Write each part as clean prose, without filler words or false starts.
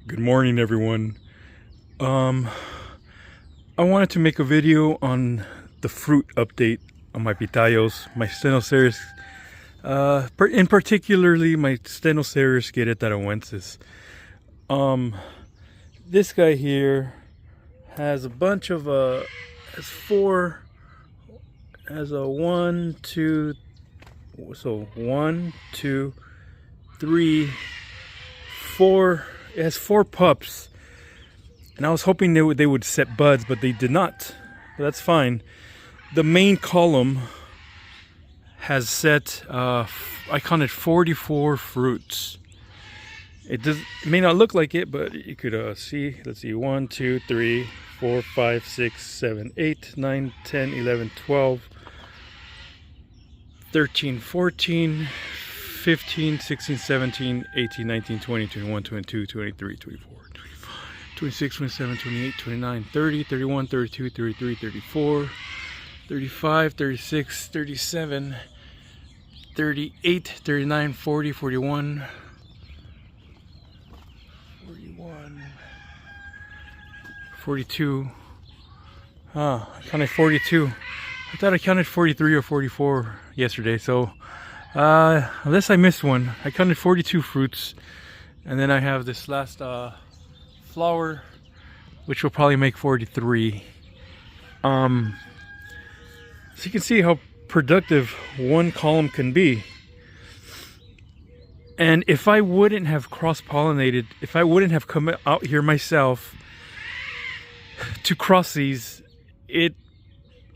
Good morning, everyone. I wanted to make a video on the fruit update on my pitayos, my Stenocereus, in particularly my Stenocereus queretaroensis. This guy here has a bunch of has a one, two, so 1, 2, 3, 4. It has 4 pups, and I was hoping they would set buds, but they did not. But that's fine. The main column has set I counted 44 fruits. It may not look like it, but you could see. Let's see, 1, 2, 3, 4, 5, 6, 7, 8, 9, 10, 11, 12, 13, 14, 15, 16, 17, 18, 19, 20, 21, 22, 23, 24, 25, 26, 27, 28, 29, 30, 31, 32, 33, 34, 35, 36, 37, 38, 39, 40, 41, 41, 42. I counted 42. I thought I counted 43 or 44 yesterday, so unless I missed one, I counted 42 fruits. And then I have this last flower, which will probably make 43. So you can see how productive one column can be. And if I wouldn't have cross-pollinated, if I wouldn't have come out here myself to cross these, it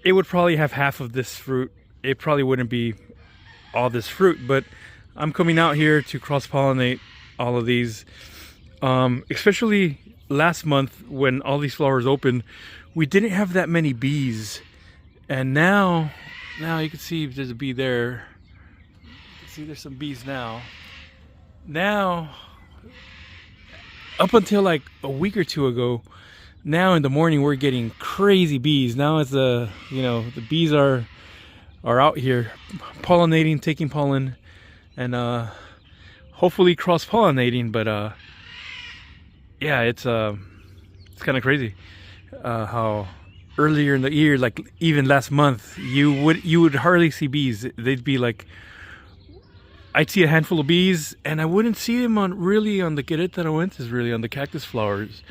would probably have half of this fruit. It probably wouldn't be all this fruit, but I'm coming out here to cross-pollinate all of these. Especially last month when all these flowers opened, we didn't have that many bees, and now you can see there's a bee there. You can see there's some bees now. Now, up until like a week or two ago, now in the morning we're getting crazy bees. Now it's the bees are out here pollinating, taking pollen, and hopefully cross-pollinating. But yeah, it's kind of crazy how earlier in the year, like even last month, you would hardly see bees. They'd be like, I'd see a handful of bees, and I wouldn't see them on the queretaroensis, really on the cactus flowers.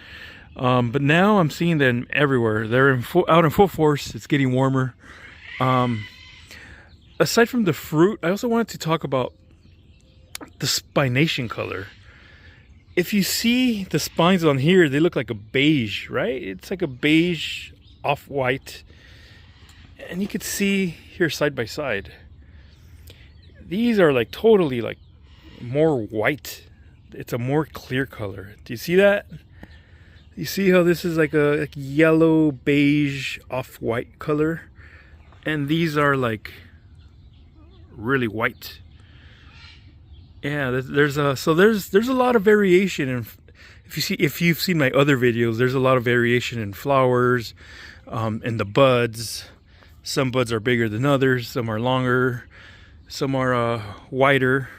But now I'm seeing them everywhere. They're out in full force. It's getting warmer. Aside from the fruit, I also wanted to talk about the spination color. If you see the spines on here, they look like a beige, right? It's like a beige off-white. And you can see here side by side. These are like totally like more white. It's a more clear color. Do you see that? You see how this is like a yellow, beige, off-white color? And these are like really white. Yeah, there's a lot of variation, and if you've seen my other videos, there's a lot of variation in flowers, in the buds. Some buds are bigger than others, some are longer, some are wider,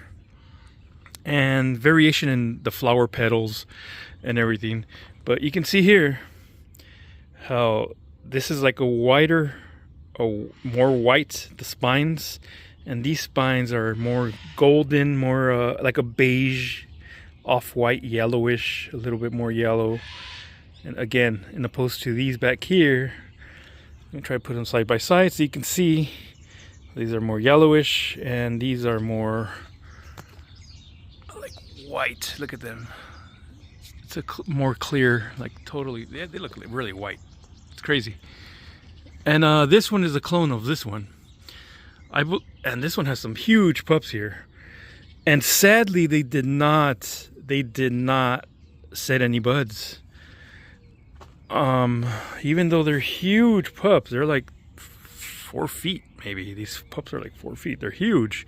and variation in the flower petals and everything. But you can see here how this is like more white, the spines. And these spines are more golden, more like a beige, off-white, yellowish, a little bit more yellow. And again, in opposed to these back here, I'm going to try to put them side by side so you can see. These are more yellowish, and these are more like white. Look at them. It's more clear, like totally, they look really white. It's crazy. And this one is a clone of this one. And this one has some huge pups here, and sadly they did not set any buds. Even though they're huge pups, they're like 4 feet maybe. These pups are like 4 feet. They're huge.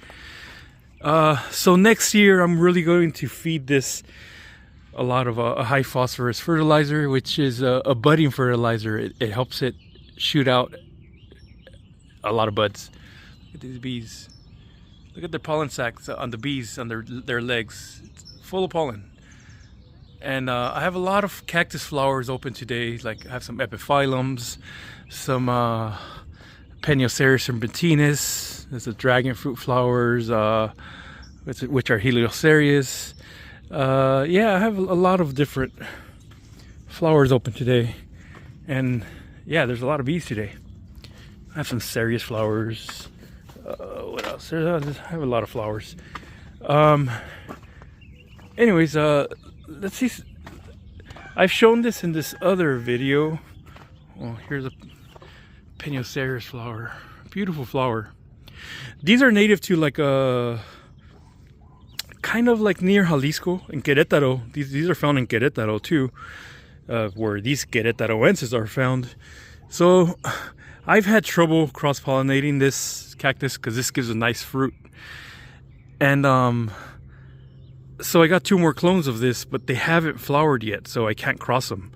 So next year I'm really going to feed this a lot of a high phosphorus fertilizer, which is a budding fertilizer. It helps it shoot out a lot of buds. Look at these bees. Look at the pollen sacs on the bees on their legs. It's full of pollen. And I have a lot of cactus flowers open today. Like I have some epiphyllums, some Stenocereus serpentinus. There's the dragon fruit flowers, which are Stenocereus. Yeah, I have a lot of different flowers open today. And yeah, there's a lot of bees today. I have some cereus flowers. What else? I have a lot of flowers. Anyways, let's see. I've shown this in this other video. Well, here's a Stenocereus flower. Beautiful flower. These are native to like kind of like near Jalisco in Querétaro. These are found in Querétaro too, where these queretaroensis are found. So I've had trouble cross-pollinating this cactus because this gives a nice fruit. And so I got 2 more clones of this, but they haven't flowered yet, so I can't cross them.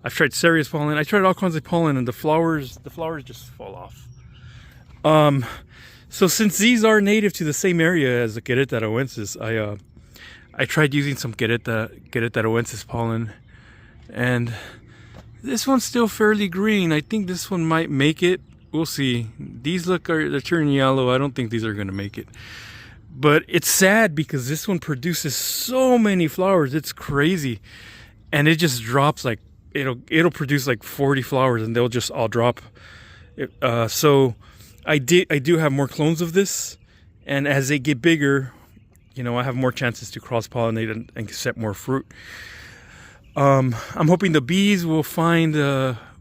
I've tried cereus pollen, I tried all kinds of pollen, and the flowers just fall off. So since these are native to the same area as the queretaroensis, I tried using some queretaroensis pollen, and this one's still fairly green. I think this one might make it. We'll see. These they're turning yellow. I don't think these are going to make it. But it's sad because this one produces so many flowers. It's crazy. And it just drops like, it'll produce like 40 flowers and they'll just all drop. So I do have more clones of this. And as they get bigger, I have more chances to cross-pollinate and accept more fruit. I'm hoping the bees will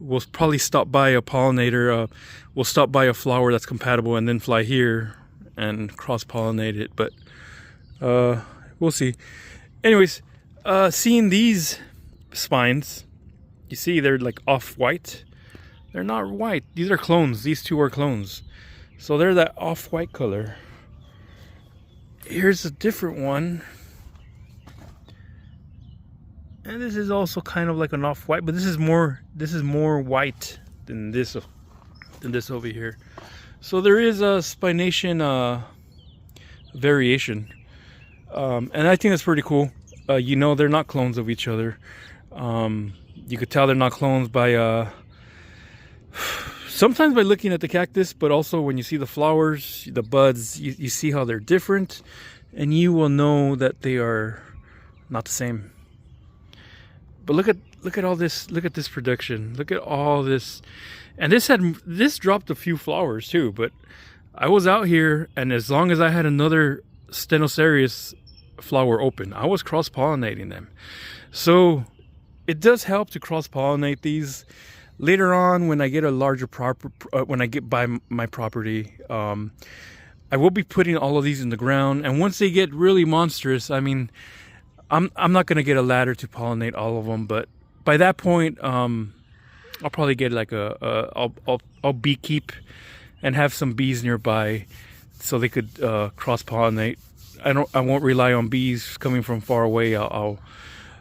will probably stop by a pollinator, will stop by a flower that's compatible and then fly here and cross-pollinate it, but we'll see. Anyways, seeing these spines, you see they're like off-white. They're not white. These are clones. These 2 are clones. So they're that off-white color. Here's a different one. And this is also kind of like an off-white, but this is more white than this over here. So there is a spination variation, and I think that's pretty cool. They're not clones of each other. You could tell they're not clones by sometimes by looking at the cactus, but also when you see the flowers, the buds, you see how they're different, and you will know that they are not the same. But look at all this. Look at this production. Look at all this. And this dropped a few flowers too, but I was out here, and as long as I had another Stenocereus flower open, I was cross-pollinating them. So it does help to cross-pollinate these. Later on, when I get a larger when I get by my property, I will be putting all of these in the ground. And once they get really monstrous, I mean, I'm not gonna get a ladder to pollinate all of them, but by that point, I'll probably get like I'll beekeep and have some bees nearby so they could cross-pollinate. I won't rely on bees coming from far away. I'll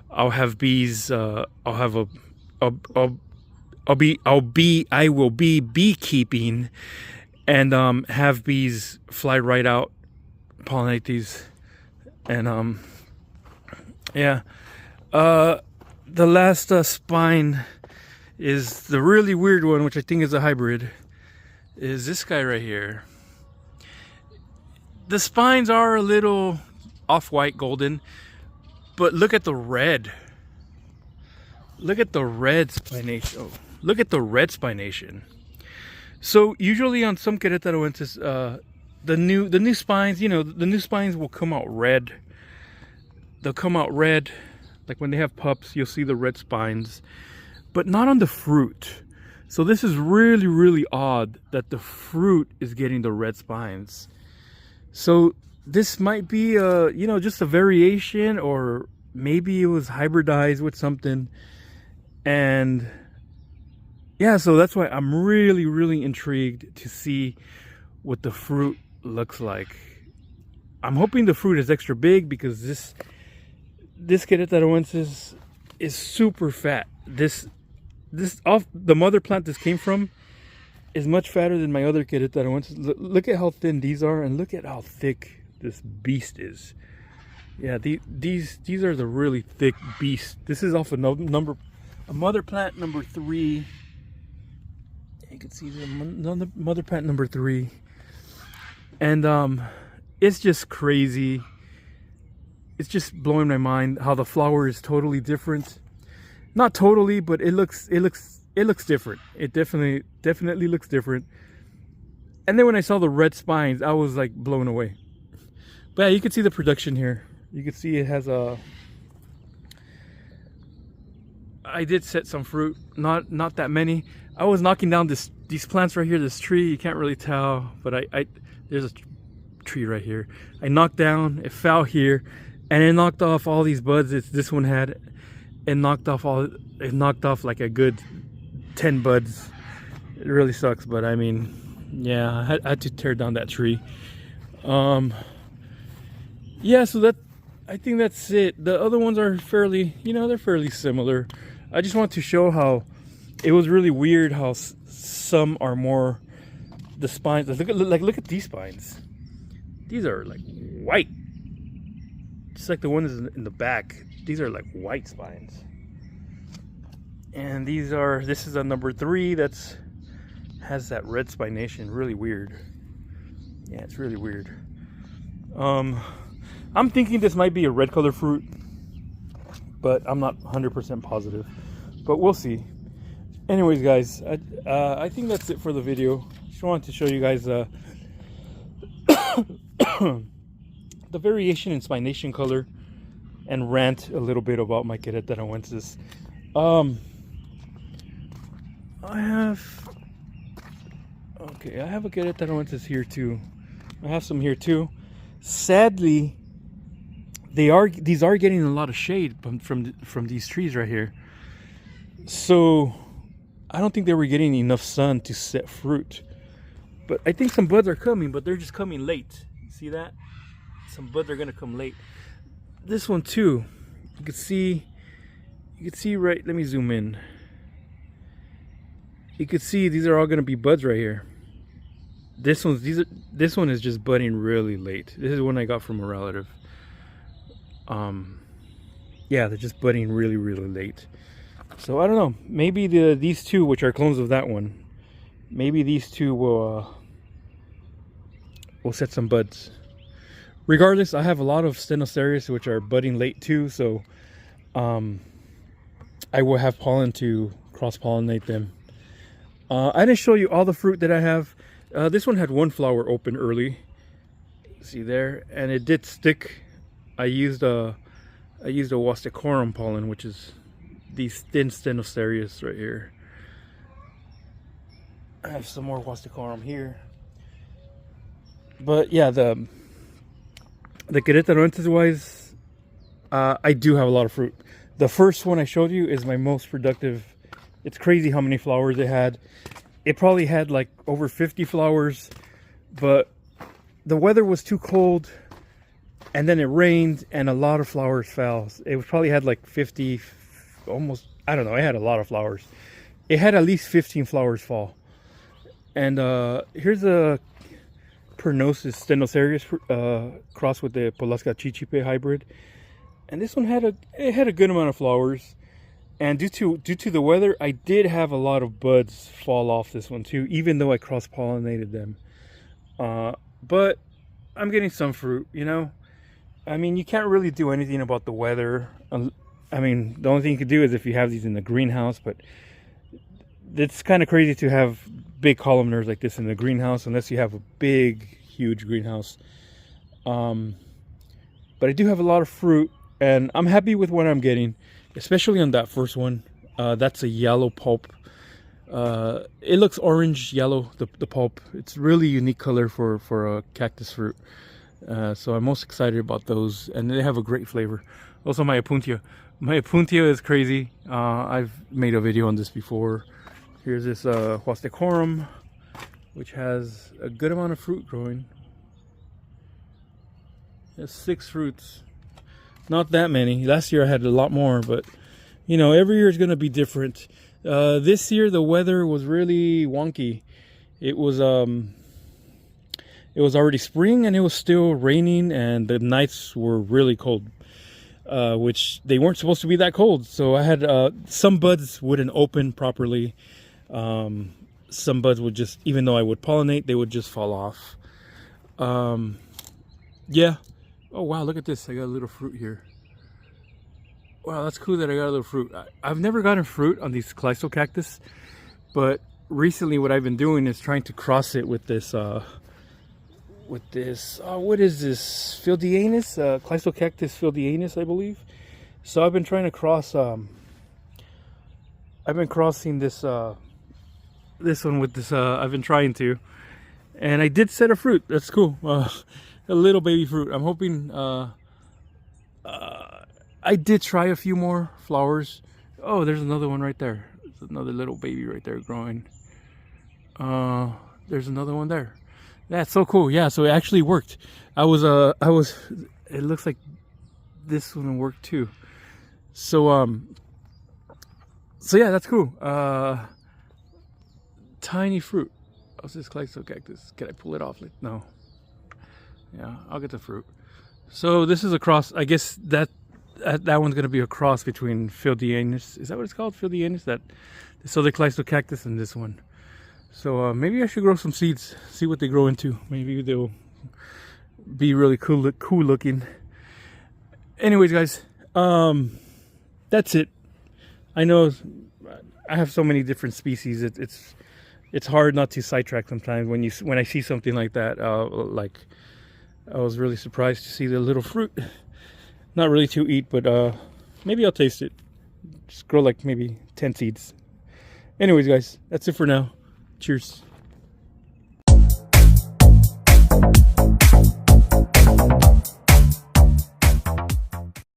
have bees. I will be beekeeping and have bees fly right out, pollinate these, and yeah. The last spine is the really weird one, which I think is a hybrid, is this guy right here. The spines are a little off-white golden, but look at the red. Look at the red spination. Oh, look at the red spination. So usually on some queretaroensis, the new spines, the new spines will come out red. They'll come out red. Like when they have pups, you'll see the red spines, but not on the fruit. So this is really, really odd that the fruit is getting the red spines. So this might be just a variation, or maybe it was hybridized with something. And yeah, so that's why I'm really, really intrigued to see what the fruit looks like. I'm hoping the fruit is extra big because this queretaroensis is super fat. This off the mother plant this came from is much fatter than my other queretaroensis. Look at how thin these are, and look at how thick this beast is. Yeah, these are the really thick beasts. This is off a mother plant number 3. You can see the mother plant number 3, and it's just crazy. It's just blowing my mind how the flower is totally different. Not totally, but it looks different. It definitely looks different. And then when I saw the red spines, I was like blown away. But yeah, you can see the production here. You can see it has a. I did set some fruit, not that many. I was knocking down these plants right here, this tree. You can't really tell, but there's a tree right here. I knocked down, it fell here, and it knocked off all these buds this one had. It knocked off like a good 10 buds. It really sucks, but I mean, yeah, I had to tear down that tree. Yeah, so I think that's it. The other ones are fairly, they're fairly similar. I just want to show how it was really weird how some are more, the spines, look at these spines. These are like white. Just like the ones in the back. These are like white spines. And this is a number 3 has that red spination. Really weird. Yeah, it's really weird. I'm thinking this might be a red color fruit, but I'm not 100% positive. But we'll see. Anyways, guys, I think that's it for the video. Just wanted to show you guys the variation in spination color and rant a little bit about my queretaroensis. I have a queretaroensis here too. I have some here too. Sadly, these are getting a lot of shade from these trees right here. So I don't think they were getting enough sun to set fruit. But I think some buds are coming, but they're just coming late. See that? Some buds are gonna come late. This one too. You can see right, let me zoom in. You can see these are all gonna be buds right here. This one is just budding really late. This is one I got from a relative. Yeah, they're just budding really late. So I don't know, maybe these two, which are clones of that one, maybe these two will set some buds. Regardless, I have a lot of Stenocereus which are budding late too, so I will have pollen to cross-pollinate them. I didn't show you all the fruit that I have. This one had one flower open early. See there, and it did stick. I used a wasticorum pollen, which is these thin Stenocereus right here. I have some more wasticorum here. But yeah, the queretaroensis wise, I do have a lot of fruit. The first one I showed you is my most productive. It's crazy how many flowers it had. It probably had like over 50 flowers, but the weather was too cold, and then it rained and a lot of flowers fell. It probably had like 50, almost, I don't know, it had a lot of flowers. It had at least 15 flowers fall. And here's a Pernosis Stenocereus crossed with the Polasca Chichipe hybrid. And this one had a good amount of flowers. And due to the weather, I did have a lot of buds fall off this one too, even though I cross-pollinated them. But I'm getting some fruit, you know. I mean, you can't really do anything about the weather. I mean, the only thing you could do is if you have these in the greenhouse, but it's kind of crazy to have big columnars like this in the greenhouse unless you have a big, huge greenhouse. But I do have a lot of fruit, and I'm happy with what I'm getting, especially on that first one. That's a yellow pulp. It looks orange yellow, the pulp. It's really unique color for a cactus fruit. So I'm most excited about those, and they have a great flavor. Also, my Apuntia. My Apuntia is crazy. I've made a video on this before. Here's this Huastecorum, which has a good amount of fruit growing. It has 6 fruits. Not that many. Last year I had a lot more, but you know, every year is going to be different. This year the weather was really wonky. It was it was already spring and it was still raining, and the nights were really cold, which they weren't supposed to be that cold. So I had some buds wouldn't open properly. Some buds would just, even though I would pollinate, they would just fall off. Yeah. Oh wow, look at this. I got a little fruit here. Wow, that's cool that I got a little fruit. I've never gotten fruit on these Cactus, but recently what I've been doing is trying to cross it with this what is this, Phildianus, Cactus Phildianus, I believe. So I've been trying to cross I've been crossing this this one with this I've been trying to, and I did set a fruit. That's cool. A little baby fruit. I'm hoping I did try a few more flowers. Oh, there's another one right there. There's another little baby right there growing. There's another one there. That's so cool. Yeah, so it actually worked. It looks like this one worked too. So yeah, that's cool. Tiny fruit. How's this Cactus? Can I pull it off? No. Yeah, I'll get the fruit. So this is a cross. I guess that one's gonna be a cross between Phildianus. Is that what it's called? Phildianus? This other Cactus and this one. So maybe I should grow some seeds, see what they grow into. Maybe they'll be really cool looking. Anyways, guys, that's it. I know I have so many different species. It's hard not to sidetrack sometimes when I see something like that. Like, I was really surprised to see the little fruit. Not really to eat, but maybe I'll taste it. Just grow like maybe 10 seeds. Anyways, guys, that's it for now. Cheers.